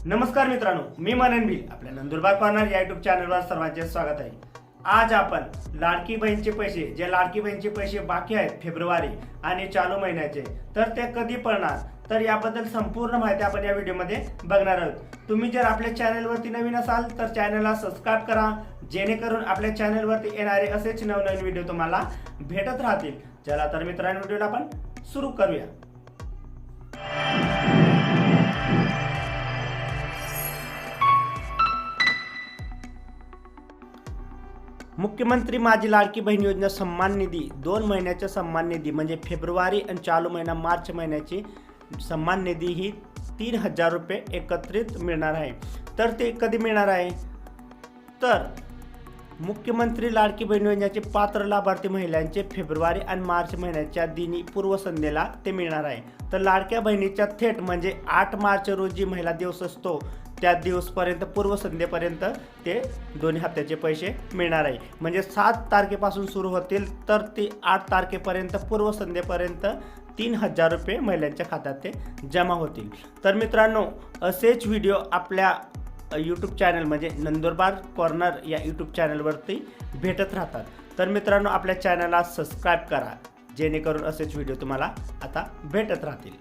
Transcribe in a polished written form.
नमस्कार मित्रांनो, मी मननबील आपल्या नंदुरबार कॉर्नर या युट्यूब चॅनलवर सर्वांचे स्वागत आहे। आज आपण लाडकी बहीणचे पैसे, जे लाडकी बहीणचे पैसे बाकी आहेत फेब्रुवारी आणि चालू महिन्याचे, तर ते कधी पडणार, तर याबद्दल संपूर्ण माहिती आपण या व्हिडिओमध्ये बघणार आहोत। तुम्ही जर आपल्या चॅनलवरती नवीन असाल तर चॅनलला सबस्क्राइब करा, जेणेकरून आपल्या चॅनलवरती येणारे असेच नवनवीन व्हिडिओ तुम्हाला भेटत राहतील। चला तर मित्रांनो, व्हिडिओला आपण सुरू करूया। मुख्यमंत्री माझी लाडकी बहीण योजना सन्मान निधी 2 महिन्याचा सन्मान निधी म्हणजे फेब्रुवारी आणि चालू महिना मार्च महिन्याची सन्मान निधी ही 3000 रुपये एकत्रित मिळणार आहे। तर ते कधी मिळणार आहे, तर मुख्यमंत्री लाडकी बहीण योजनेचे पात्र लाभार्थी महिलांचे फेब्रुवारी आणि मार्च महिन्याच्या दिनी पूर्वसंध्येला ते मिळणार आहे। तर लाडक्या बहिणीच्या थेट म्हणजे 8 मार्च रोजी महिला दिवस असतो त्या दिवसपर्यंत पूर्वसंध्येपर्यंत ते दोन्ही हप्त्याचे पैसे मिळणार आहे। म्हणजे 7 तारखेपासून सुरू होतील तर ते 8 तारखेपर्यंत पूर्वसंध्येपर्यंत 3000 रुपये महिलांच्या खात्यात ते जमा होतील। तर मित्रांनो, असेच व्हिडिओ आपल्या यूट्यूब चॅनल म्हणजे नंदुरबार कॉर्नर या यूट्यूब चॅनलवरती भेटत राहतात। तर मित्रांनो, आपल्या चॅनलला सबस्क्राइब करा, जेणेकरून असेच व्हिडिओ तुम्हाला आता भेटत राहतील।